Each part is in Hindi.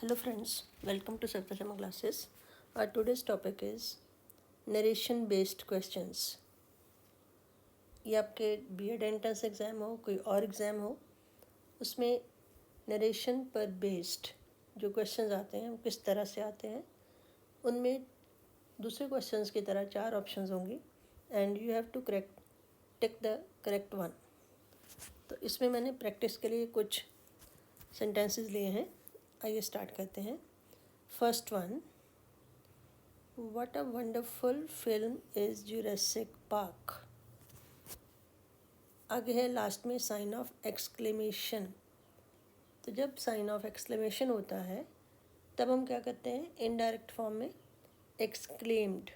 Hello friends, welcome to Savita Sharma classes. Our today's topic is narration based questions. ये आपके बीएड एंट्रेंस एग्ज़ाम हो कोई और एग्ज़ाम हो उसमें नरेशन पर बेस्ड जो क्वेश्चंस आते हैं वो किस तरह से आते हैं उनमें दूसरे क्वेश्चंस की तरह 4 ऑप्शंस होंगी and you have to tick the correct one. तो इसमें मैंने प्रैक्टिस के लिए कुछ सेंटेंसेस लिए हैं. आइए स्टार्ट करते हैं. First one, What a wonderful film is Jurassic Park. आगे है लास्ट में साइन ऑफ एक्सक्लेमेशन. तो जब साइन ऑफ एक्सक्लेमेशन होता है तब हम क्या करते हैं, इनडायरेक्ट फॉर्म में एक्सक्लेम्ड,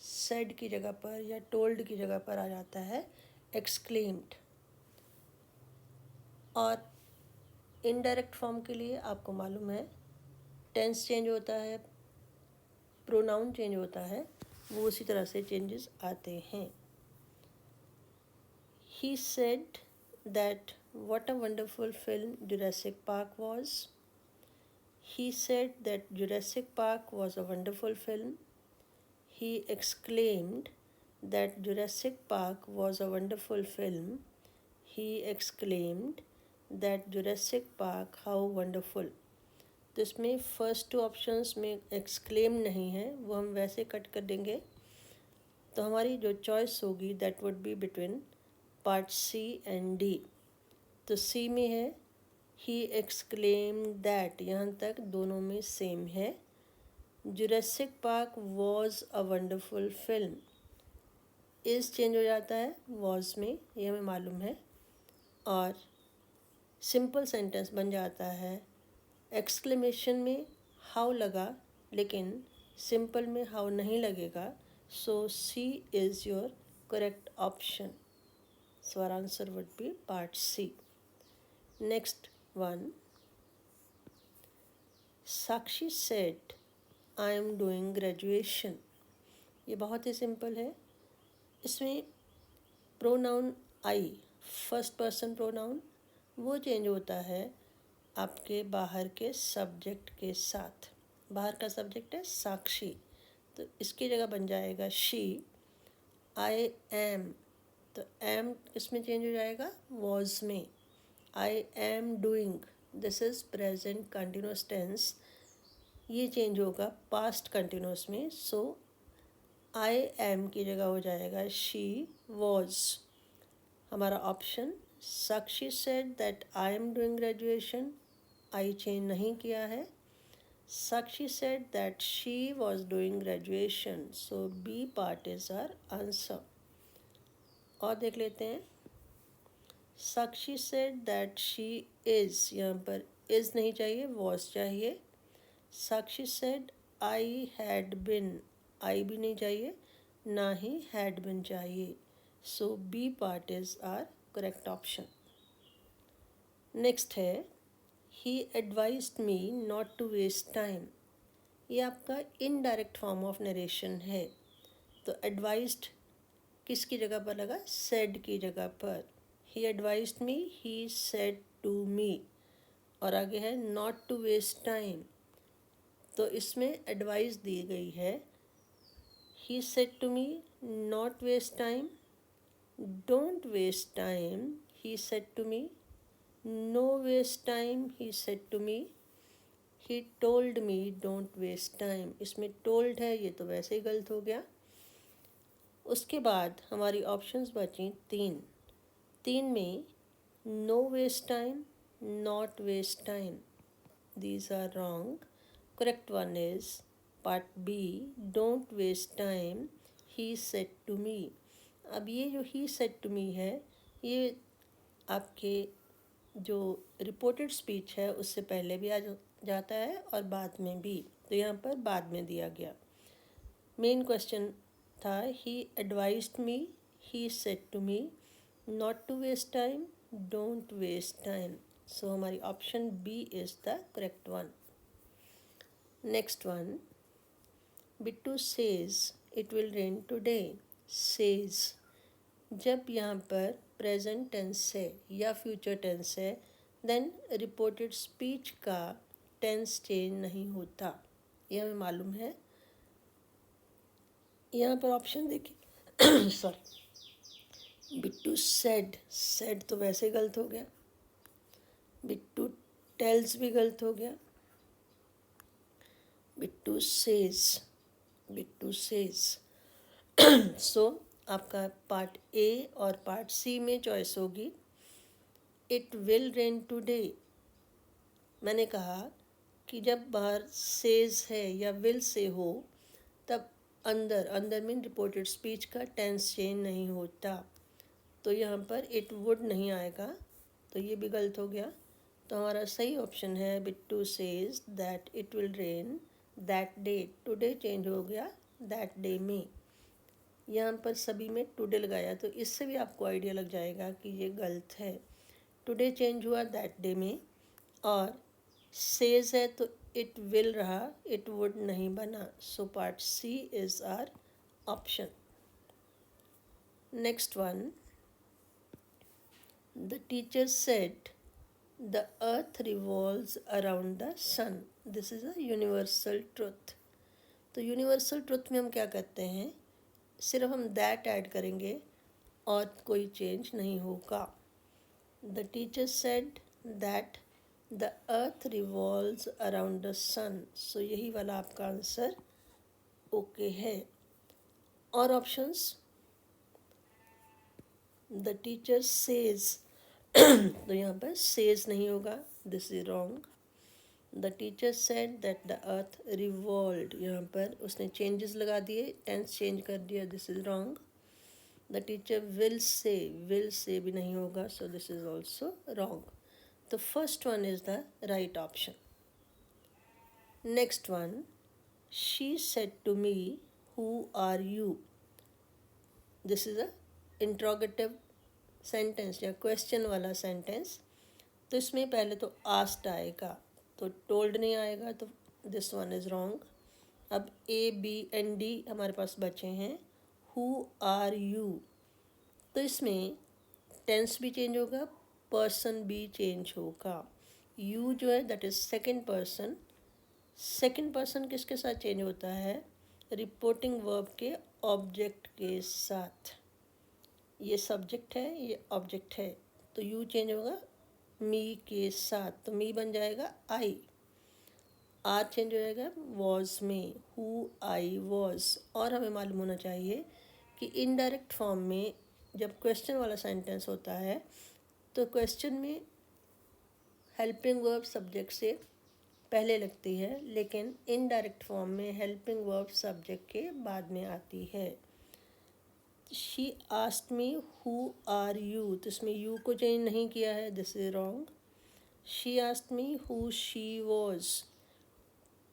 सेड की जगह पर या टोल्ड की जगह पर आ जाता है एक्सक्लेम्ड. और इनडायरेक्ट फॉर्म के लिए आपको मालूम है टेंस चेंज होता है, प्रोनाउन चेंज होता है, वो उसी तरह से चेंजेस आते हैं. He said that what a wonderful film Jurassic Park was. He said that Jurassic Park was a wonderful film. He exclaimed that Jurassic Park was a wonderful film. He exclaimed that Jurassic Park, how wonderful. तो इसमें फर्स्ट 2 ऑप्शंस में एक्सक्लेम नहीं है, वो हम वैसे कट कर देंगे. तो हमारी जो चॉइस होगी that would be between part C and D. तो सी में है ही एक्सक्लेम दैट, यहाँ तक दोनों में सेम है. Jurassic park was a wonderful film, is change हो जाता है वॉज में, ये हमें मालूम है. और सिंपल सेंटेंस बन जाता है. एक्सक्लेमेशन में हाउ लगा लेकिन सिंपल में हाउ नहीं लगेगा. So C is your correct option. So our answer would be part C. Next one. Sakshi said, I am doing graduation. ये बहुत ही सिंपल है. इसमें प्रोनाउन आई, फर्स्ट पर्सन प्रोनाउन, वो चेंज होता है आपके बाहर के सब्जेक्ट के साथ. बाहर का सब्जेक्ट है साक्षी, तो इसकी जगह बन जाएगा शी. आई एम, तो एम इसमें चेंज हो जाएगा वॉज में. I am doing, this is present continuous tense, ये चेंज होगा पास्ट कंटिन्यूस में. सो आई एम की जगह हो जाएगा शी वॉज. हमारा option Sakshi said that I am doing graduation, I change नहीं किया है. Sakshi said that she was doing graduation. So B part is our answer. और देख लेते हैं. साक्षी सेड दैट शी इज़, यहाँ पर इज़ नहीं चाहिए, वॉज चाहिए. साक्षी सेड आई हैड बिन, आई भी नहीं चाहिए, ना ही हैड बिन चाहिए. So B part is our correct option. Next है he advised me not to waste time. ये आपका इनडायरेक्ट फॉर्म ऑफ नरेशन है. तो एडवाइज्ड किसकी जगह पर लगा, सेड की जगह पर. He advised me, he said to me. और आगे है नॉट टू वेस्ट टाइम, तो इसमें एडवाइस दी गई है. He said to me not waste time, don't waste time, he said to me. No waste time, he said to me. He told me don't waste time, इसमें टोल्ड है, ये तो वैसे ही गलत हो गया. उसके बाद हमारी ऑप्शंस बची 3 में no waste time, not waste time, these are wrong. Correct one is part B, don't waste time, he said to me. अब ये जो ही सेड टू मी है, ये आपके जो रिपोर्टेड स्पीच है उससे पहले भी आ जाता है और बाद में भी. तो यहाँ पर बाद में दिया गया. मेन क्वेश्चन था he advised me, he said to me not to waste time, don't waste time. So हमारी option B is the correct one. Next one, Bittu says it will rain today. Says जब यहाँ पर प्रेजेंट टेंस है या फ्यूचर टेंस है, देन रिपोर्टेड स्पीच का टेंस चेंज नहीं होता, ये हमें मालूम है। यहाँ पर ऑप्शन देखिए सॉरी, बिट्टू सेड, सेड तो वैसे ही गलत हो गया, बिट्टू टेल्स भी गलत हो गया, बिट्टू सेज, बिट्टू सेज। सो आपका पार्ट ए और पार्ट सी में चॉइस होगी इट विल रेन टुडे। मैंने कहा कि जब बाहर सेज है या विल से हो तब अंदर, अंदर मीन रिपोर्टेड स्पीच का टेंस चेंज नहीं होता, तो यहाँ पर इट वुड नहीं आएगा, तो ये भी गलत हो गया। तो हमारा सही ऑप्शन है Bittu says that it will rain that day, today change हो गया दैट डे में। यहाँ पर सभी में टुडे लगाया तो इससे भी आपको आइडिया लग जाएगा कि ये गलत है। टुडे चेंज हुआ दैट डे में, और सेज है तो इट विल रहा, इट वुड नहीं बना। So part C is our option. Next one, the teacher said the earth revolves around the sun, this is a universal truth. तो यूनिवर्सल ट्रुथ में हम क्या करते हैं, सिर्फ हम दैट ऐड करेंगे और कोई चेंज नहीं होगा। The teacher said that the earth revolves around the sun, so यही वाला आपका आंसर ओके है। और ऑप्शंस, द टीचर सेज, तो यहाँ पर सेज नहीं होगा, this is wrong. The teacher said that the earth revolved, यहाँ पर उसने चेंजेस लगा दिए, टेंस चेंज कर दिया, this is wrong. The teacher will say भी नहीं होगा, so this is also wrong. तो first one is the right option. Next one, she said to me who are you, this is a interrogative sentence या क्वेश्चन वाला सेंटेंस। तो इसमें पहले तो आस्क्ड आएगा, तो टोल्ड नहीं आएगा, तो दिस वन इज़ रॉन्ग। अब ए बी एंड डी हमारे पास बचे हैं। हु आर यू, तो इसमें टेंस भी चेंज होगा, पर्सन भी चेंज होगा। यू जो है that is second person, second person किसके साथ चेंज होता है, रिपोर्टिंग वर्ब के ऑब्जेक्ट के साथ। ये सब्जेक्ट है, ये ऑब्जेक्ट है, तो यू चेंज होगा मी के साथ, तो मी बन जाएगा आई। आर चेंज हो जाएगा वॉज में, हु आई वॉज। और हमें मालूम होना चाहिए कि इनडायरेक्ट फॉर्म में जब क्वेश्चन वाला सेंटेंस होता है तो क्वेश्चन में हेल्पिंग वर्ब सब्जेक्ट से पहले लगती है, लेकिन इनडायरेक्ट फॉर्म में हेल्पिंग वर्ब सब्जेक्ट के बाद में आती है। She asked me who are you, तो इसमें यू को चेंज नहीं किया है, this is wrong. She asked me who she was,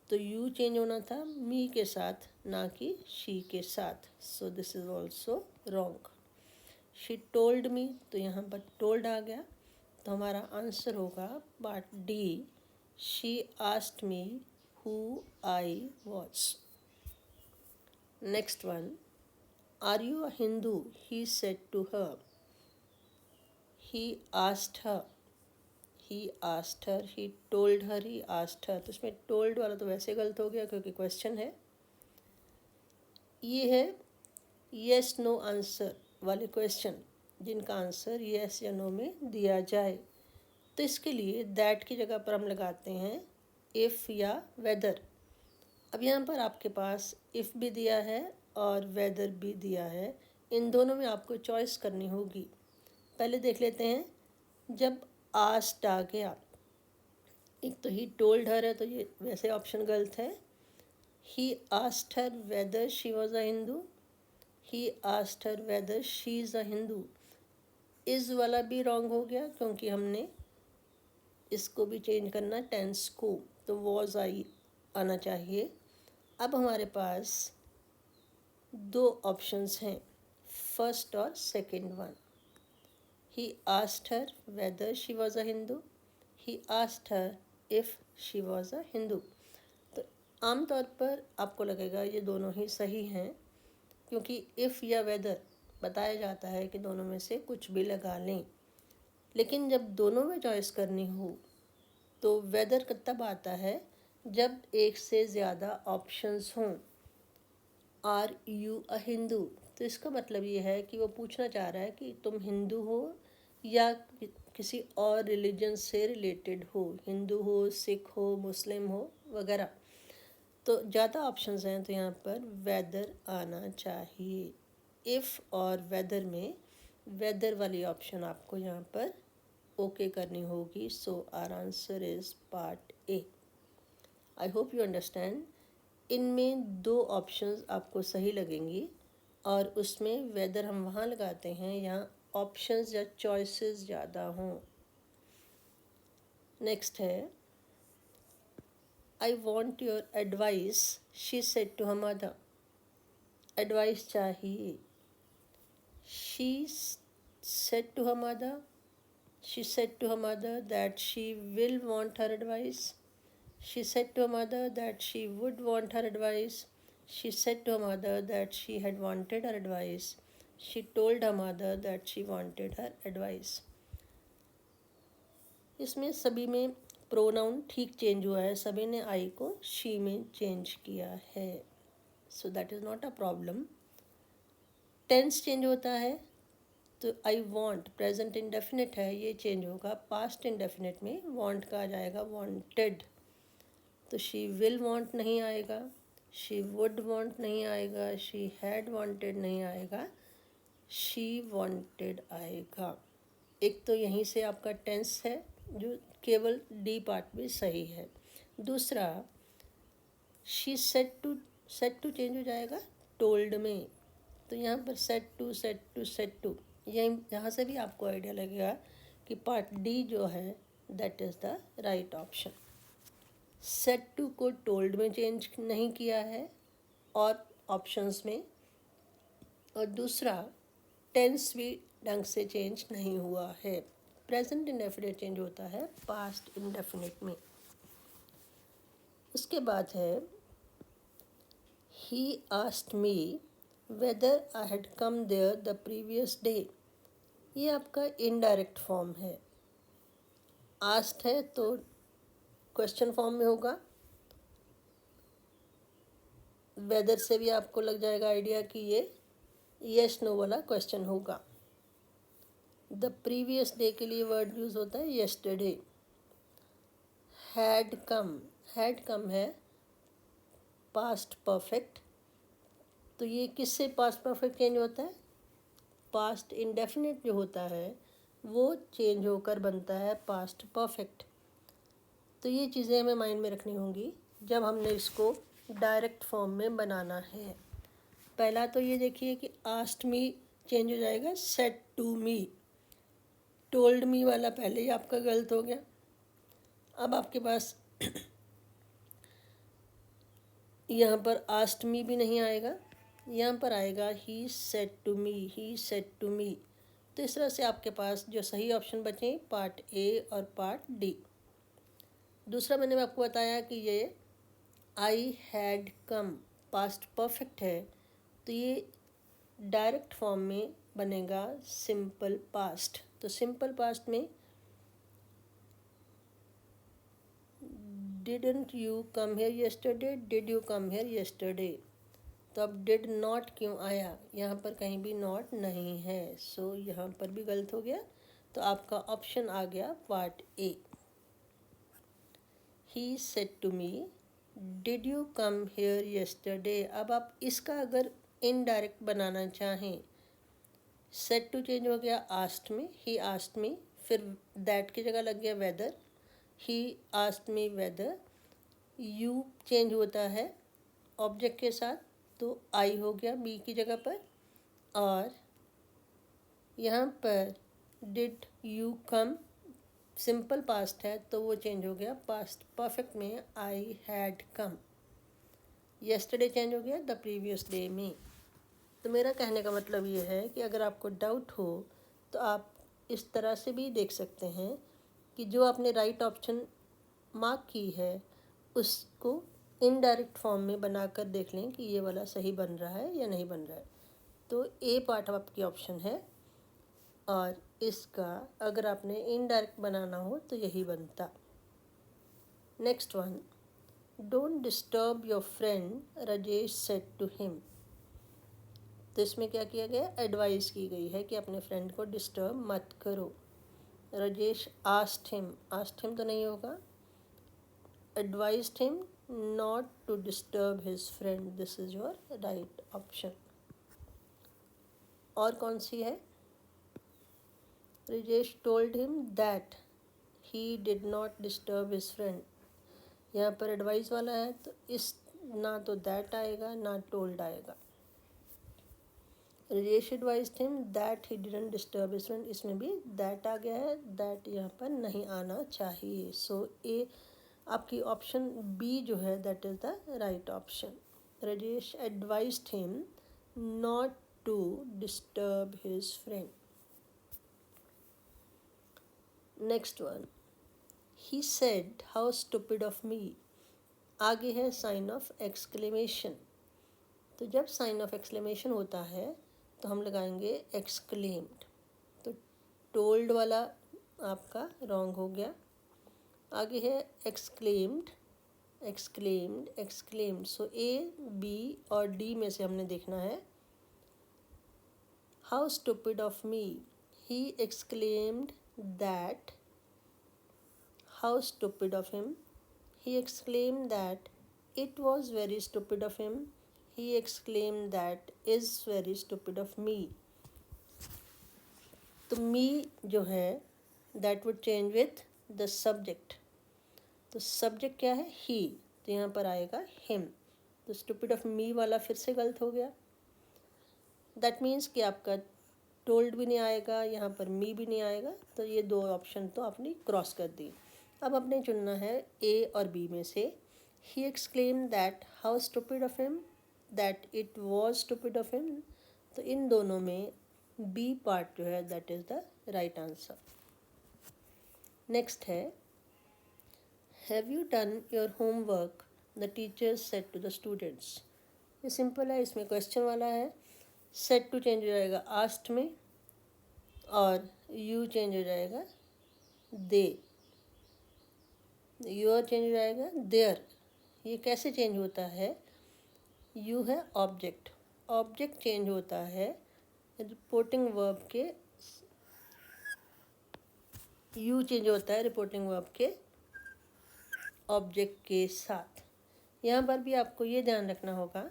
तो यू चेंज होना था मी के साथ, ना कि शी के साथ, सो this is also wrong. She told me, तो यहाँ पर टोल्ड आ गया, तो हमारा आंसर होगा part D, she asked me who I was. Next one, are you a Hindu, he said to her, he asked her, he asked her, he told her, he asked her, तो इसमें told वाला तो वैसे गलत हो गया क्योंकि क्वेश्चन है। ये है yes no आंसर वाले क्वेश्चन जिनका आंसर yes या no में दिया जाए, तो इसके लिए that की जगह पर हम लगाते हैं if या whether। अब यहाँ पर आपके पास if भी दिया है और whether भी दिया है, इन दोनों में आपको चॉइस करनी होगी। पहले देख लेते हैं, जब आस्क्ड आ गया, एक तो ही टोल्ड हर है, तो ये वैसे ऑप्शन गलत है। He asked her whether she was a Hindu, he asked her whether she is a Hindu, is वाला भी रॉन्ग हो गया क्योंकि हमने इसको भी चेंज करना टेंस को, तो वॉज आई आना चाहिए। अब हमारे पास दो ऑप्शंस हैं, फर्स्ट और second one. He asked her whether she was a Hindu. He asked her if she was a Hindu. तो आमतौर पर आपको लगेगा ये दोनों ही सही हैं, क्योंकि if या whether बताया जाता है कि दोनों में से कुछ भी लगा लें। लेकिन जब दोनों में चॉइस करनी हो तो वेदर तब आता है जब एक से ज़्यादा ऑप्शंस हों। आर यू अ हिंदू, तो इसका मतलब ये है कि वो पूछना चाह रहा है कि तुम हिंदू हो या किसी और रिलीजन से रिलेटेड हो, हिंदू हो, सिख हो, मुस्लिम हो वगैरह। तो ज़्यादा ऑप्शंस हैं तो यहाँ पर वेदर आना चाहिए। इफ़ और वेदर में वेदर वाली ऑप्शन आपको यहाँ पर ओके करनी होगी। So our answer is part A. I hope you understand. इनमें 2 ऑप्शंस आपको सही लगेंगी और उसमें वेदर हम वहाँ लगाते हैं यहाँ ऑप्शंस या चॉइसेस ज़्यादा हों। नेक्स्ट है, I want your advice, she said to her mother. Advice चाहिए। She said to her mother, she said to her mother that she will want her advice. She said to her mother that she would want her advice. She said to her mother that she had wanted her advice. She told her mother that she wanted her advice. इसमें सभी में प्रोनाउन ठीक चेंज हुआ है, सभी ने आई को शी में चेंज किया है। So that is not a problem. Tense change होता है तो आई वॉन्ट प्रेजेंट इंडेफिनिट है, ये चेंज होगा। पास्ट इंडेफिनिट में वॉन्ट का आ जाएगा वॉन्टेड। तो शी विल वॉन्ट नहीं आएगा, शी वुड वॉन्ट नहीं आएगा, शी हैड वॉन्टेड नहीं आएगा, शी वॉन्टेड आएगा। एक तो यहीं से आपका टेंस है जो केवल डी पार्ट में सही है। दूसरा, शी सेट टू चेंज हो जाएगा टोल्ड में। तो यहाँ पर सेट टू यहाँ से भी आपको आइडिया लगेगा कि पार्ट डी जो है that is the right option. Said to को टोल्ड में चेंज नहीं किया है और ऑप्शंस में, और दूसरा टेंस भी ढंग से चेंज नहीं हुआ है। प्रेजेंट इंडेफिनिट चेंज होता है पास्ट इंडेफिनिट में। उसके बाद है, he asked me whether I had come there the previous day. ये आपका इनडायरेक्ट फॉर्म है। आस्क्ड है तो क्वेश्चन फॉर्म में होगा। वेदर से भी आपको लग जाएगा आइडिया कि ये यस नो वाला क्वेश्चन होगा। द प्रीवियस डे के लिए वर्ड यूज़ होता है यस्टरडे। हैड कम है पास्ट परफेक्ट। तो ये किससे पास्ट परफेक्ट चेंज होता है? पास्ट इंडेफिनिट जो होता है वो चेंज होकर बनता है पास्ट परफेक्ट। तो ये चीज़ें हमें माइंड में रखनी होंगी जब हमने इसको डायरेक्ट फॉर्म में बनाना है। पहला तो ये देखिए कि आस्क्ड मी चेंज हो जाएगा said to me. Told me वाला पहले ही आपका गलत हो गया। अब आपके पास यहाँ पर आस्क्ड मी भी नहीं आएगा, यहाँ पर आएगा he said to me, he said to me. तो इस तरह से आपके पास जो सही ऑप्शन बचे पार्ट ए और पार्ट डी। दूसरा मैंने आपको बताया कि ये आई हैड कम पास्ट परफेक्ट है, तो ये डायरेक्ट फॉर्म में बनेगा सिंपल पास्ट। तो सिंपल पास्ट में didn't you come here yesterday, did you come here yesterday. तो अब डिड नॉट क्यों आया? यहाँ पर कहीं भी नॉट नहीं है, सो यहाँ पर भी गलत हो गया। तो आपका ऑप्शन आ गया part A. He said to me did you come here yesterday. अब आप इसका अगर इनडायरेक्ट बनाना चाहें, सेड टू चेंज हो गया आस्क्ड में, ही आस्क्ड मी, फिर दैट की जगह लग गया whether, he asked me whether. You change होता है ऑब्जेक्ट के साथ, तो आई हो गया बी की जगह पर। और यहाँ पर did you come simple past है तो वो चेंज हो गया पास्ट परफेक्ट में, आई हैड कम। येस्टरडे चेंज हो गया द प्रीवियस डे में। तो मेरा कहने का मतलब ये है कि अगर आपको डाउट हो तो आप इस तरह से भी देख सकते हैं कि जो आपने राइट ऑप्शन मार्क की है उसको इनडायरेक्ट फॉर्म में बनाकर देख लें कि ये वाला सही बन रहा है या नहीं बन रहा है। तो ए पार्ट आपकी ऑप्शन है और इसका अगर आपने इनडायरेक्ट बनाना हो तो यही बनता। Next one, don't disturb your friend, Rajesh said to him. तो इसमें क्या किया गया, एडवाइस की गई है कि अपने फ्रेंड को डिस्टर्ब मत करो। राजेश आस्क्ड हिम तो नहीं होगा, advised him not to disturb his friend. This is your right option. और कौन सी है, Rajesh told him that he did not disturb his friend. यहाँ पर एडवाइस वाला है तो इस ना तो दैट आएगा ना टोल्ड आएगा। Rajesh advised him that he didn't disturb his friend, इसमें भी दैट आ गया है, दैट यहाँ पर नहीं आना चाहिए। सो ए आपकी ऑप्शन बी जो है that is the right option. Rajesh advised him not to disturb his friend. Next one, he said how stupid of me. आगे है साइन ऑफ एक्सक्लेमेशन। तो जब साइन ऑफ एक्सक्लेमेशन होता है तो हम लगाएंगे एक्सक्लेम्ड। तो टोल्ड वाला आपका रॉन्ग हो गया। आगे है एक्सक्लेम्ड, एक्सक्लेम्ड, एक्सक्लेम्ड। सो ए, बी और डी में से हमने देखना है। How stupid of me, he exclaimed that. How stupid of him, he exclaimed that it was very stupid of him. He exclaimed that is very stupid of मी। तो मी जो है that would change with the subject. तो सब्जेक्ट क्या है, ही, तो यहाँ पर आएगा हिम। तो स्टूपिड ऑफ मी वाला फिर से गलत हो गया। दैट मीन्स कि आपका टोल्ड भी नहीं आएगा, यहाँ पर मी भी नहीं आएगा। तो ये दो ऑप्शन तो आपने क्रॉस कर दी। अब आपने चुनना है ए और बी में से। He exclaim that how stupid of him, that it was stupid of him. तो इन दोनों में बी पार्ट जो है that is the right answer. Next है, have you done your homework, the teachers said to the students. ये सिंपल है, इसमें क्वेश्चन वाला है। सेड टू चेंज हो जाएगा आस्ट में और यू चेंज हो जाएगा दे, योर चेंज हो जाएगा देयर। ये कैसे चेंज होता है, यू है ऑब्जेक्ट, ऑब्जेक्ट चेंज होता है रिपोर्टिंग वर्ब के, यू चेंज होता है रिपोर्टिंग वर्ब के ऑब्जेक्ट के साथ। यहाँ पर भी आपको ये ध्यान रखना होगा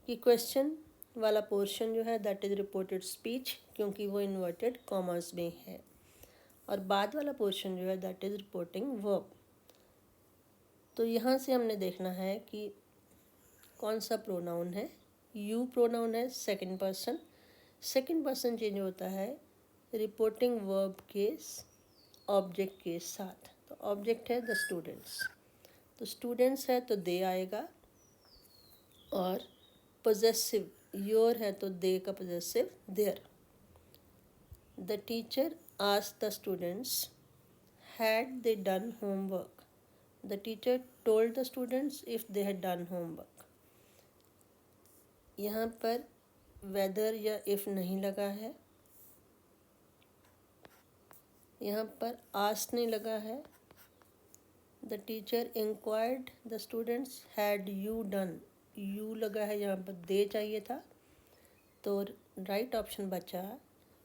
कि क्वेश्चन वाला पोर्शन जो है दैट इज़ रिपोर्टेड स्पीच, क्योंकि वो इन्वर्टेड कॉमर्स में है, और बाद वाला पोर्शन जो है दैट इज़ रिपोर्टिंग वर्ब। तो यहाँ से हमने देखना है कि कौन सा प्रोनाउन है। यू प्रोनाउन है second person, second person change होता है रिपोर्टिंग वर्ब के ऑब्जेक्ट के साथ। तो ऑब्जेक्ट है द स्टूडेंट्स, तो स्टूडेंट्स है तो दे आएगा, और पोजेसिव योर है तो दे का possessive their. The teacher asked the students had they done homework, the teacher told the students if they had done homework. यहाँ पर वेदर या इफ़ नहीं लगा है, यहाँ पर आस्क नहीं लगा है। The teacher inquired the students had you done, you लगा है, यहाँ पर दे चाहिए था। तो राइट ऑप्शन बचा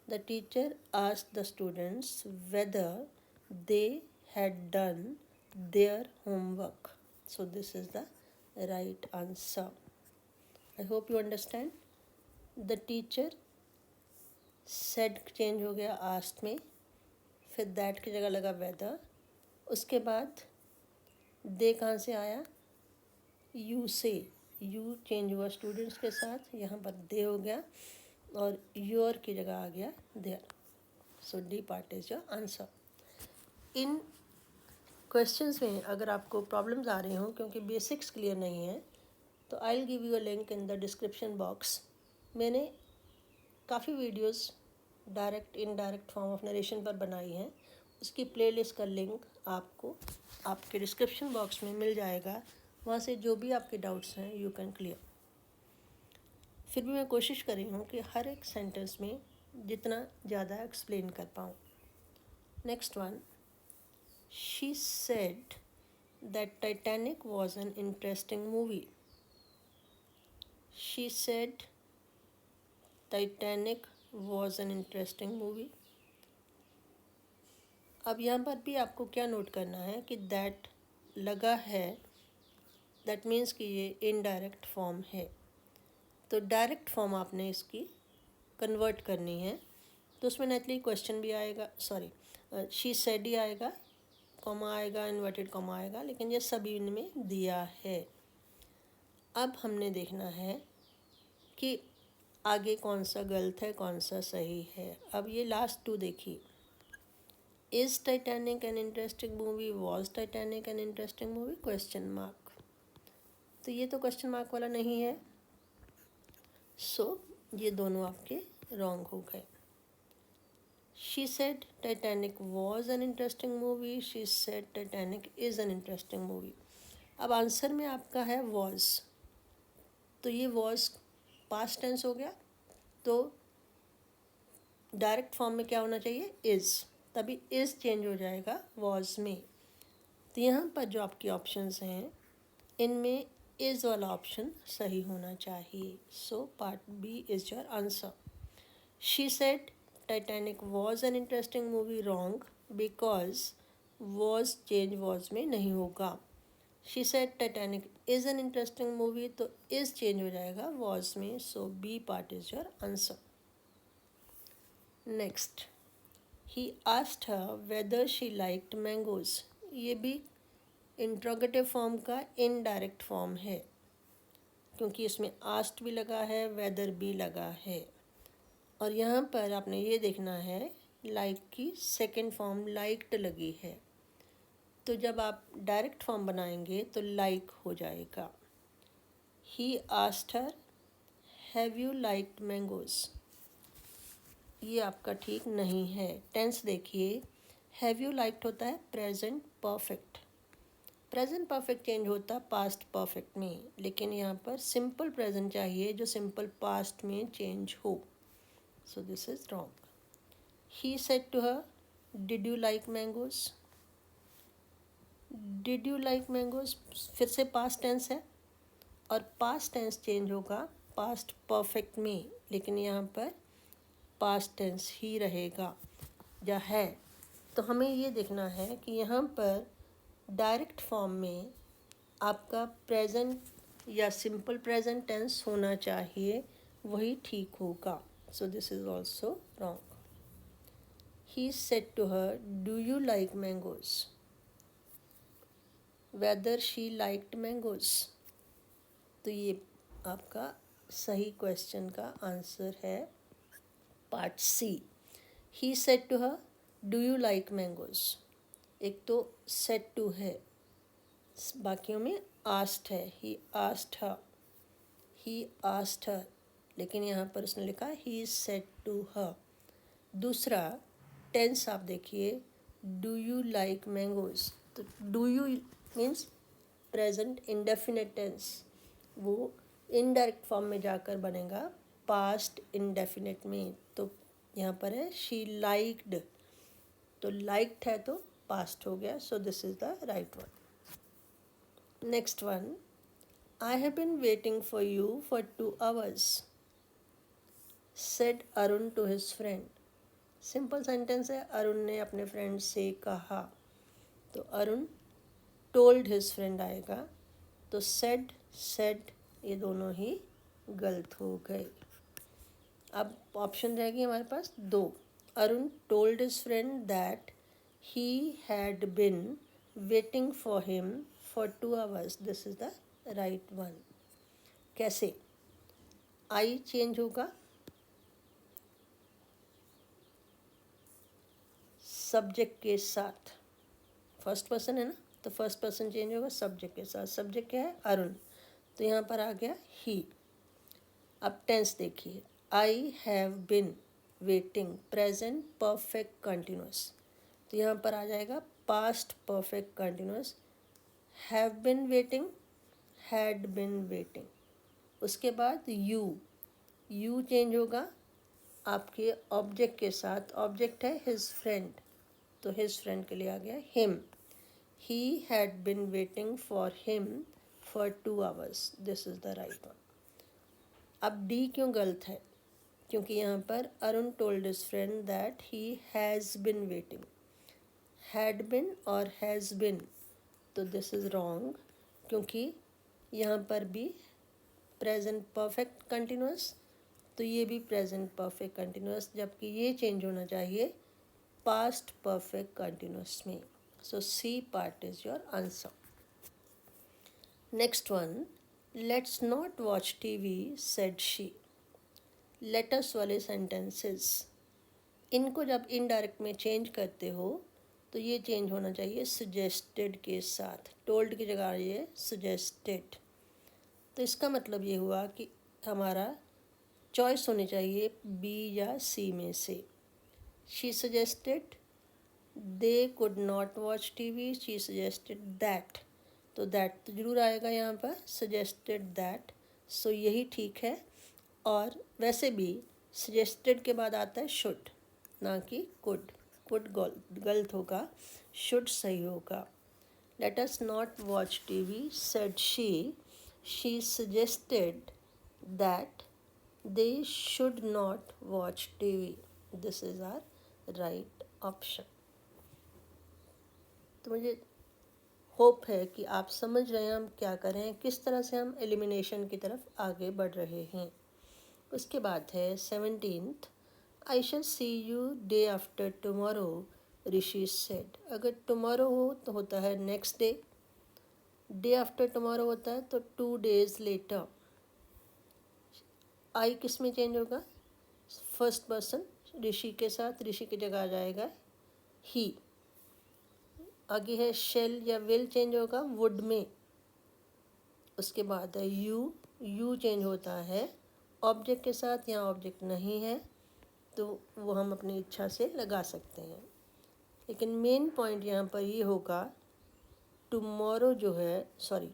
the teacher asked the students whether they had done their homework. So this is the right answer. I hope you understand. The teacher said change हो गया आस्क्ड में, फिर दैट की जगह लगा वेदर, उसके बाद दे कहाँ से आया, यू से, यू चेंज हुआ स्टूडेंट्स के साथ, यहाँ पर दे हो गया, और योर की जगह आ गया their. So D part is your answer. इन क्वेश्चंस में अगर आपको प्रॉब्लम्स आ रही हों क्योंकि बेसिक्स क्लियर नहीं है, तो I will give you a link in the description box. मैंने काफ़ी videos direct indirect form of narration पर बनाई हैं, उसकी प्लेलिस्ट का लिंक आपको आपके डिस्क्रिप्शन बॉक्स में मिल जाएगा। वहाँ से जो भी आपके डाउट्स हैं यू कैन क्लियर। फिर भी मैं कोशिश कर रही हूँ कि हर एक सेंटेंस में जितना ज़्यादा एक्सप्लेन कर पाऊँ। Next one, she said that Titanic was an interesting movie. She said Titanic was an interesting movie. अब यहाँ पर भी आपको क्या नोट करना है कि दैट लगा है, दैट मीन्स कि ये इनडायरेक्ट फॉर्म है। तो डायरेक्ट फॉर्म आपने इसकी कन्वर्ट करनी है, तो उसमें नेचुरली क्वेश्चन भी आएगा, सॉरी शी सेड ही आएगा, कॉमा आएगा, इन्वर्टेड कॉमा आएगा, लेकिन ये सभी इनमें दिया है। अब हमने देखना है कि आगे कौन सा गलत है कौन सा सही है। अब ये लास्ट टू देखिए, is Titanic N interesting movie, was Titanic N interesting movie, question mark. तो ये तो क्वेश्चन मार्क वाला नहीं है, सो ये दोनों आपके रॉन्ग हो गए। She said Titanic was an interesting movie, she said Titanic is an interesting movie. अब आंसर में आपका है वॉज, तो ये वॉज पास्ट टेंस हो गया, तो डायरेक्ट फॉर्म में क्या होना चाहिए, इज़, तभी इज़ चेंज हो जाएगा वॉज में। तो यहाँ पर जो आपकी ऑप्शंस हैं इनमें इज़ वाला ऑप्शन सही होना चाहिए। So part B is your answer. She said Titanic was an interesting movie, wrong, because was change was में नहीं होगा। She said Titanic is an interesting movie, तो इज़ चेंज हो जाएगा वॉज में, so B part is your answer. Next, he asked her whether she liked mangoes. ये भी इंट्रोगेटिव फॉर्म का इनडायरेक्ट फॉर्म है, क्योंकि इसमें आस्क्ड भी लगा है, वेदर भी लगा है। और यहाँ पर आपने ये देखना है लाइक की सेकेंड फॉर्म लाइक्ड लगी है, तो जब आप डायरेक्ट फॉर्म बनाएंगे तो लाइक हो जाएगा। ही asked her have you liked mangoes, ये आपका ठीक नहीं है। टेंस देखिए, हैव यू लाइक्ड होता है present perfect, present perfect change होता पास्ट परफेक्ट में, लेकिन यहाँ पर सिंपल प्रेजेंट चाहिए जो सिंपल पास्ट में चेंज हो, so this is wrong. He said to her did you like mangoes, did you like mangoes फिर से पास्ट टेंस है, और पास्ट टेंस चेंज होगा पास्ट परफेक्ट में, लेकिन यहाँ पर पास्ट टेंस ही रहेगा या है। तो हमें ये देखना है कि यहाँ पर डायरेक्ट फॉर्म में आपका प्रेजेंट या सिंपल प्रेजेंट टेंस होना चाहिए, वही ठीक होगा। So this is also wrong. He said to her do you like mangoes, whether she liked mangoes, तो ये आपका सही क्वेश्चन का आंसर है part C. He said to her do you like mangoes, एक तो सेड टू है, बाकियों में आस्क्ड है, he asked her, he asked हर, लेकिन यहाँ पर उसने लिखा ही सेड टू हर। दूसरा टेंस आप देखिए, डू यू लाइक मैंगोज़, तो do you means present indefinite tense, वो इनडायरेक्ट फॉर्म में जाकर बनेगा पास्ट इंडेफिनिट में। तो यहाँ पर है शी लाइक्ड, तो लाइक्ड है तो पास्ट हो गया, so this is the right one. Next one, I have been waiting for you for 2 hours, said Arun to his friend. Simple sentence है, अरुण ने अपने फ्रेंड से कहा, तो अरुण टोल्ड हिज फ्रेंड आएगा, तो सेड सेड ये दोनों ही गलत हो गए। अब ऑप्शन रहेगी हमारे पास दो, Arun told his friend that he had bin waiting for him for 2 hours, this is the right one. कैसे, आई चेंज होगा सब्जेक्ट के साथ, फर्स्ट पर्सन है ना, तो फर्स्ट पर्सन चेंज होगा सब्जेक्ट के साथ। सब्जेक्ट क्या है, अरुण, तो यहाँ पर आ गया ही। अब टेंस देखिए, आई have been waiting present perfect continuous, तो यहाँ पर आ जाएगा past perfect continuous. Have been waiting, had been waiting, उसके बाद यू, यू चेंज होगा आपके ऑब्जेक्ट के साथ, ऑब्जेक्ट है हिज फ्रेंड, तो हिज फ्रेंड के लिए आ गया him. he had been waiting for him for 2 hours. This is the right one. अब डी क्यों गलत है? क्योंकि यहाँ पर Arun told his friend that he has been waiting. Had been और has been, तो this is wrong, क्योंकि यहाँ पर भी प्रेजेंट परफेक्ट कंटिन्यूस, तो ये भी प्रेजेंट परफेक्ट कंटिन्यूस, जबकि ये चेंज होना चाहिए पास्ट परफेक्ट कंटिन्यूस में. So C part is your answer. Next one, let's not watch TV said she. Let's वाले सेंटेंसेस, इनको जब इनडायरेक्ट में चेंज करते हो तो ये चेंज होना चाहिए सजेस्टेड के साथ. टोल्ड की जगह ये सजेस्टेड. तो इसका मतलब ये हुआ कि हमारा चॉइस होनी चाहिए बी या सी में से. She suggested they could not watch TV. She suggested that, तो दैट तो ज़रूर आएगा यहाँ पर, सजेस्टेड दैट. सो यही ठीक है. और वैसे भी सजेस्टेड के बाद आता है शुड, ना कि कुड. कुड गलत होगा, शुड सही होगा. Let us not watch TV said she. She suggested that they should not watch TV. This is our right option. तो मुझे होप है कि आप समझ रहे हैं हम क्या कर रहे हैं, किस तरह से हम एलिमिनेशन की तरफ आगे बढ़ रहे हैं. उसके बाद है 17th, I shall see you day after tomorrow, Rishi said. अगर टुमारो हो तो होता है next day. Day after tomorrow होता है तो 2 days लेटर. आई किस में चेंज होगा? फर्स्ट पर्सन ऋषि के साथ, ऋषि की जगह आ जाएगा ही. आगे है शेल या विल चेंज होगा वुड में. उसके बाद है यू. यू चेंज होता है ऑब्जेक्ट के साथ. यहाँ ऑब्जेक्ट नहीं है तो वो हम अपनी इच्छा से लगा सकते हैं. लेकिन मेन पॉइंट यहाँ पर ये होगा टुमारो जो है, सॉरी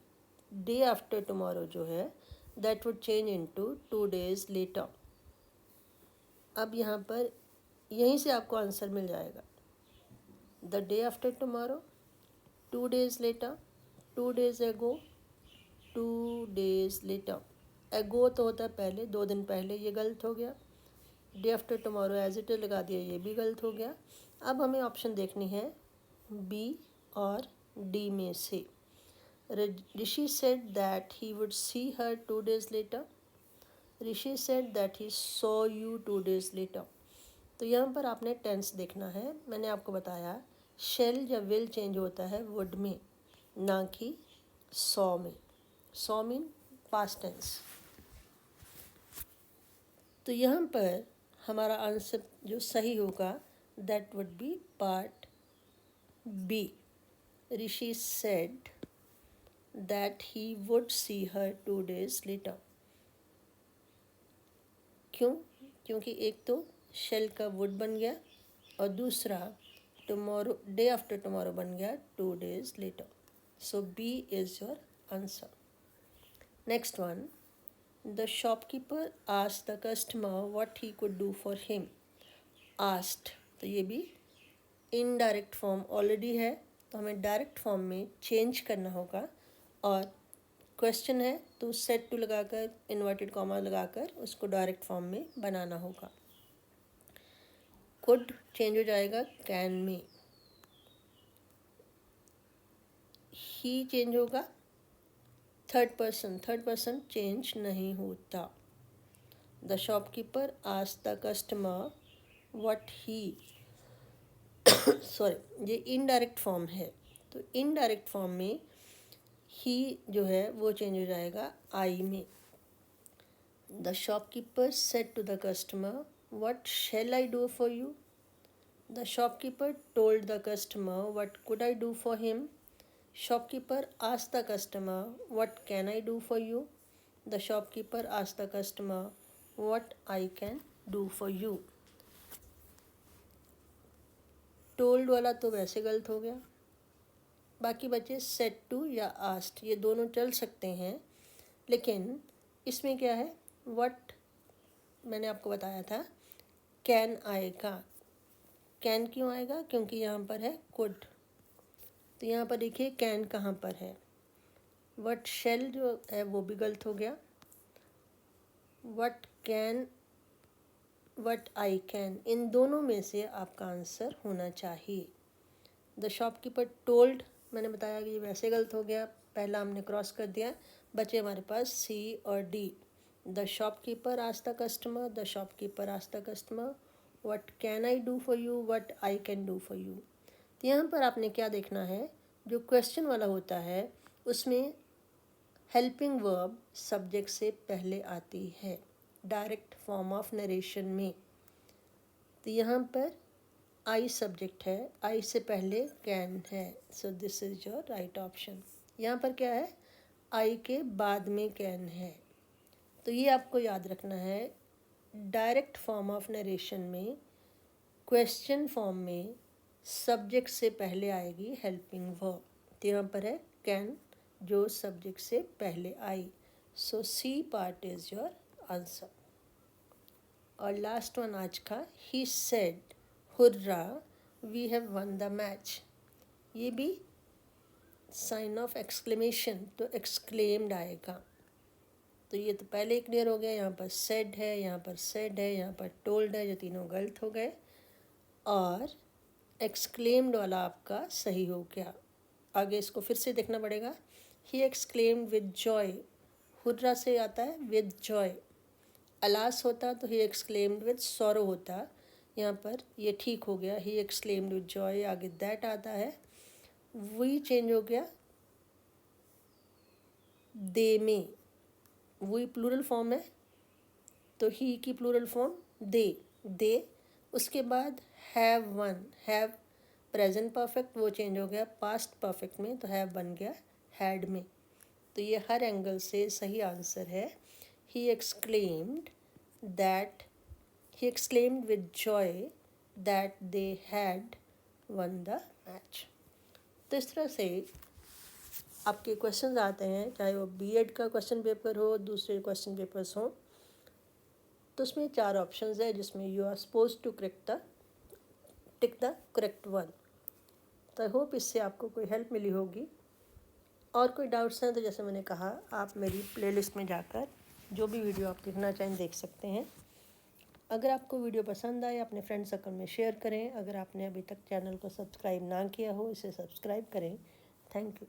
डे आफ्टर टुमारो जो है, that would change into 2 days later. अब यहाँ पर यहीं से आपको आंसर मिल जाएगा. The day after tomorrow, 2 days later, 2 days ago, 2 days later. एगो तो होता है पहले, 2 दिन पहले, ये गलत हो गया. Day after tomorrow as it is लगा दिया, ये भी गलत हो गया. अब हमें ऑप्शन देखनी है बी और डी में से. Rishi said that he would see her 2 days later. Rishi said that he saw you 2 days later. तो यहाँ पर आपने टेंस देखना है. मैंने आपको बताया शेल या विल चेंज होता है वुड में, ना कि सॉ में. Saw mean past tense. तो यहाँ पर हमारा आंसर जो सही होगा that would be part B. Rishi said that he would see her 2 days later. क्यों? क्योंकि एक तो शेल का वुड बन गया और दूसरा टुमारो, डे आफ्टर टुमारो बन गया 2 days later. So B is your answer. Next one, the shopkeeper asked the customer what he could do for him. Asked, तो ये भी इनडायरेक्ट फॉर्म ऑलरेडी है, तो हमें डायरेक्ट फॉर्म में चेंज करना होगा. और क्वेश्चन है तो सेट टू लगाकर, इन्वर्टेड कॉमा लगाकर उसको डायरेक्ट फॉर्म में बनाना होगा. कुड चेंज हो जाएगा कैन में. ही चेंज होगा थर्ड पर्सन चेंज नहीं होता. The shopkeeper asked the customer what he, sorry ये इनडायरेक्ट फॉर्म है, तो इनडायरेक्ट फॉर्म में ही जो है वो चेंज हो जाएगा आई में. The shopkeeper said to the customer what shall I do for you. The shopkeeper told the customer what could I do for him. Shopkeeper asked the customer what can I do for you. The shopkeeper asked the customer what I can do for you. Told वाला तो वैसे गलत हो गया. बाकी बचे सेट टू या आस्ट, ये दोनों चल सकते हैं. लेकिन इसमें क्या है, व्हाट मैंने आपको बताया था कैन आएगा. कैन क्यों आएगा? क्योंकि यहाँ पर है कुड. तो तो यहाँ पर देखिए कैन कहाँ पर है, वट शेल जो है वो भी गलत हो गया, what can, what I can, इन दोनों में से आपका आंसर होना चाहिए। द शॉपकीपर टोल्ड, मैंने बताया कि ये वैसे गलत हो गया, पहला हमने क्रॉस कर दिया, बचे हमारे पास सी और D. The shopkeeper asked the customer, the shopkeeper asked the customer what can I do for you, what I can do for you. तो यहाँ पर आपने क्या देखना है, जो क्वेश्चन वाला होता है उसमें हेल्पिंग वर्ब सब्जेक्ट से पहले आती है डायरेक्ट फॉर्म ऑफ नरेशन में। तो यहाँ पर आई सब्जेक्ट है, आई से पहले कैन है, सो this is your right option. यहाँ पर क्या है, आई के बाद में कैन है। तो ये आपको याद रखना है, डायरेक्ट फॉर्म ऑफ नरेशन में क्वेश्चन फॉर्म में सब्जेक्ट से पहले आएगी हेल्पिंग वर्ब। तो यहाँ पर है कैन जो सब्जेक्ट से पहले आई, so C part is your answer. और लास्ट वन आज का, he said hurrah we have won the match, ये भी साइन ऑफ एक्सक्लेमेशन, तो एक्सक्लेम्ड आएगा। तो ये तो पहले ही क्लियर हो गया, यहाँ पर सेड है, यहाँ पर सेड है, यहाँ पर टोल्ड है, जो तीनों गलत हो गए, और एक्सक्लेम्ड वाला आपका सही हो गया। आगे इसको फिर से देखना पड़ेगा, he exclaimed with Joy, hurrah से आता है विद जॉय, अलास होता तो ही एक्सक्लेम्ड विद सॉरो होता, यहाँ पर ये ठीक हो गया, ही एक्सक्लेम्ड विद जॉय, आगे दैट आता है, वही चेंज हो गया दे में, वही प्लूरल फॉर्म है तो ही की प्लूरल फॉर्म दे, उसके बाद have one, have present perfect वो चेंज हो गया पास्ट परफेक्ट में, तो हैव बन गया हैड में। तो ये हर एंगल से सही आंसर है। He exclaimed that, he exclaimed with joy that they had won the match। तो इस तरह से आपके क्वेश्चन आते हैं, चाहे वो बीएड का क्वेश्चन पेपर हो, दूसरे क्वेश्चन पेपर्स हों, तो उसमें 4 ऑप्शंस है जिसमें you are suppose to tick the correct one. तो आई होप इससे आपको कोई हेल्प मिली होगी। और कोई डाउट्स हैं तो जैसे मैंने कहा, आप मेरी प्लेलिस्ट में जाकर जो भी वीडियो आप देखना चाहें देख सकते हैं। अगर आपको वीडियो पसंद आए अपने फ्रेंड सर्कल में शेयर करें। अगर आपने अभी तक चैनल को सब्सक्राइब ना किया हो, इसे सब्सक्राइब करें। Thank you.